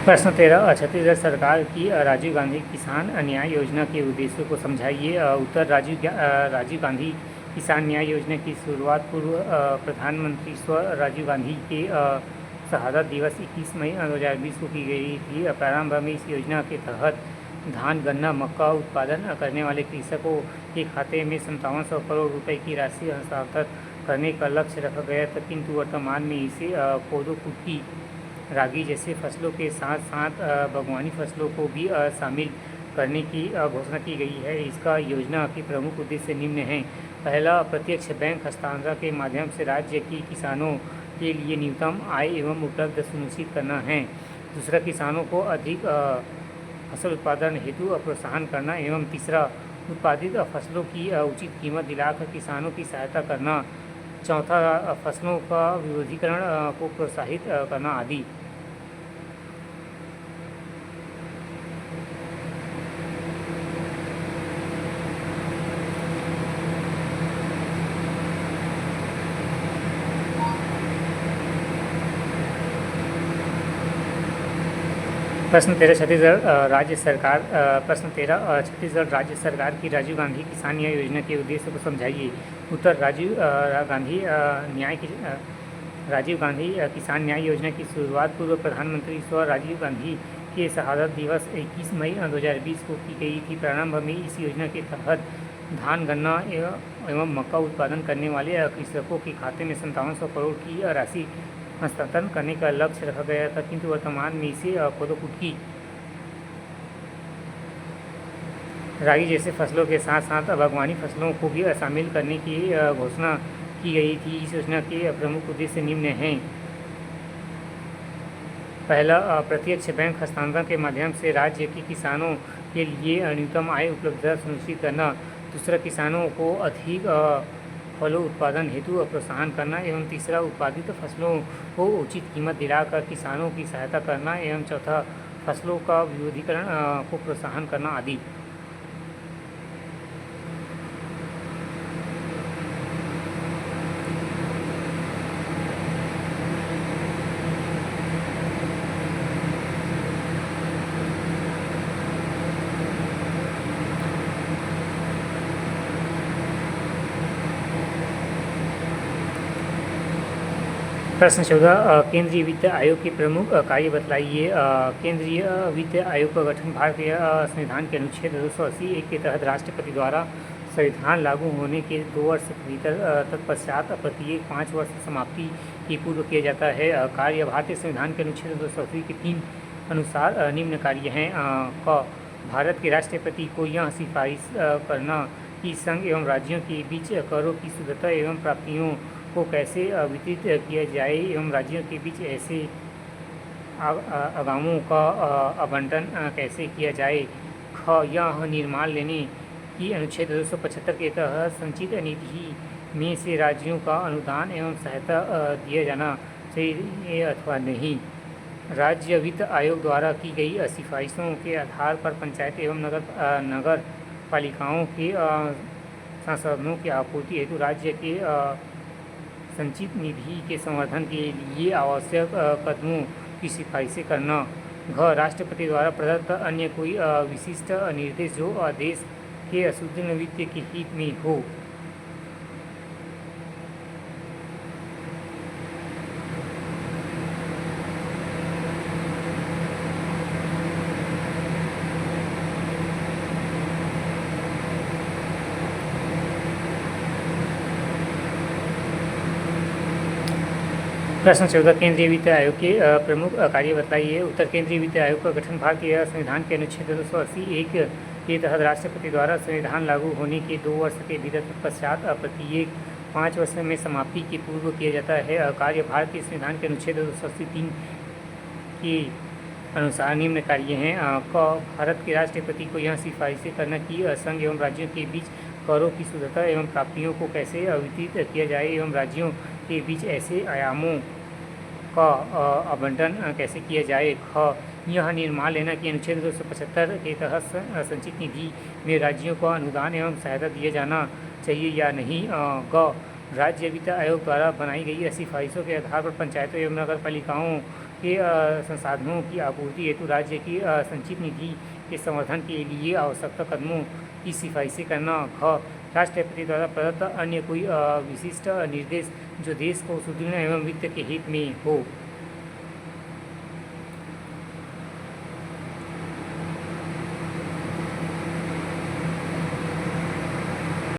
प्रश्न 13 छत्तीसगढ़ सरकार की राजीव गांधी किसान न्याय योजना के उद्देश्यों को समझाइए। उत्तर राजीव गांधी किसान न्याय योजना की शुरुआत पूर्व प्रधानमंत्री स्व राजीव गांधी के शहादत दिवस 21 मई 2020 को की गई थी। प्रारंभ में इस योजना के तहत धान गन्ना मक्का उत्पादन करने वाले कृषकों के खाते में 5700 करोड़ रुपए की राशि हस्तांतरित करने का लक्ष्य रखा गया था, किंतु वर्तमान में इसे पौधों कुटकी रागी जैसे फसलों के साथ साथ बागवानी फसलों को भी शामिल करने की घोषणा की गई है। इसका योजना के प्रमुख उद्देश्य निम्न हैं। पहला, प्रत्यक्ष बैंक हस्तांतरण के माध्यम से राज्य के किसानों के लिए न्यूनतम आय एवं उपलब्ध सुनिश्चित करना है। दूसरा, किसानों को अधिक फसल उत्पादन हेतु प्रोत्साहन करना। एवं तीसरा, उत्पादित फसलों की उचित कीमत दिलाकर किसानों की सहायता करना। चौथा, फसलों का विविधीकरण को प्रोत्साहित करना आदि। प्रश्न 13 छत्तीसगढ़ राज्य सरकार की राजीव गांधी किसान न्याय योजना के उद्देश्य को समझाइए। उत्तर राजीव गांधी किसान न्याय योजना की शुरुआत पूर्व प्रधानमंत्री स्व राजीव गांधी के शहादत दिवस 21 मई 2020 को की गई थी। प्रारंभ में इस योजना के तहत धान गन्ना एवं मक्का उत्पादन करने वाले कृषकों के खाते में 5700 करोड़ की राशि हस्तांतरण करने का लक्ष्य रखा गया था, किंतु वर्तमान में इसे पौधों कुटकी रागी जैसे फसलों के साथ साथ बागवानी फसलों को भी शामिल करने की घोषणा की गई थी। इस योजना के प्रमुख उद्देश्य निम्न हैं। पहला, प्रत्यक्ष बैंक हस्तांतरण के माध्यम से राज्य के किसानों के लिए न्यूनतम आय उपलब्धता सुनिश्चित करना। दूसरा, किसानों को अधिक फलों उत्पादन हेतु प्रोत्साहन करना। एवं तीसरा, उत्पादित फसलों को उचित कीमत दिलाकर किसानों की सहायता करना। एवं चौथा, फसलों का विविधीकरण को प्रोत्साहन करना आदि। प्रश्न 14 केंद्रीय वित्त आयोग के प्रमुख कार्य बतलाइए। केंद्रीय वित्त आयोग का गठन भारतीय संविधान के अनुच्छेद 280 के तहत राष्ट्रपति द्वारा संविधान लागू होने के 2 वर्ष के भीतर तत्पश्चात प्रत्येक 5 वर्ष समाप्ति के पूर्व किया जाता है। कार्य भारतीय संविधान के अनुच्छेद 280 के 3 अनुसार निम्न कार्य हैं। क, भारत के राष्ट्रपति को यह सिफारिश करना कि संघ एवं राज्यों के बीच करों की शुद्धता एवं प्राप्तियों को कैसे वितरित किया जाए एवं राज्यों के बीच ऐसे आगामों का आवंटन कैसे किया जाए। ख, यह निर्णय लेने की अनुच्छेद 275 के तहत संचित निधि में से राज्यों का अनुदान एवं सहायता दिया जाना चाहिए अथवा नहीं। राज्य वित्त आयोग द्वारा की गई सिफारिशों के आधार पर पंचायत एवं नगर पालिकाओं के संसाधनों की आपूर्ति हेतु राज्य के संचित निधि के संवर्धन के लिए आवश्यक कदमों की सिफारिशें करना। घ, राष्ट्रपति द्वारा प्रदत्त अन्य कोई विशिष्ट निर्देश जो देश के सुदृढ़ वित्त के हित में हो। प्रश्न 14 केंद्रीय वित्त आयोग के प्रमुख कार्य बताइए। उत्तर, केंद्रीय वित्त आयोग का गठन भारतीय संविधान के अनुच्छेद 280 के तहत राष्ट्रपति द्वारा संविधान लागू होने के 2 वर्ष के भीतर तत्पश्चात प्रत्येक 5 वर्ष में समाप्ति के पूर्व किया जाता है। कार्य भारतीय संविधान के अनुच्छेद 283 के अनुसार निम्न कार्य हैं। क, भारत के राष्ट्रपति को यह सिफारिशें करना कि संघ एवं राज्यों के बीच करों की शुद्धता एवं प्राप्तियों को कैसे वितरित किया जाए एवं राज्यों के बीच ऐसे आयामों का आवंटन कैसे किया जाए। ख, यह निर्णय लेना कि अनुच्छेद 275 के तहत संचित निधि में राज्यों को अनुदान एवं सहायता दिया जाना चाहिए या नहीं। ग, राज्य वित्त आयोग द्वारा बनाई गई सिफारिशों के आधार पर पंचायतों एवं नगर पालिकाओं के संसाधनों की आपूर्ति हेतु राज्य की संचित निधि के समर्थन के लिए आवश्यक कदमों की सिफारिशें करना। ख राष्ट्रपति द्वारा प्रदत्त अन्य कोई विशिष्ट निर्देश जो देश को सुदृढ़ एवं वित्त के हित में हो।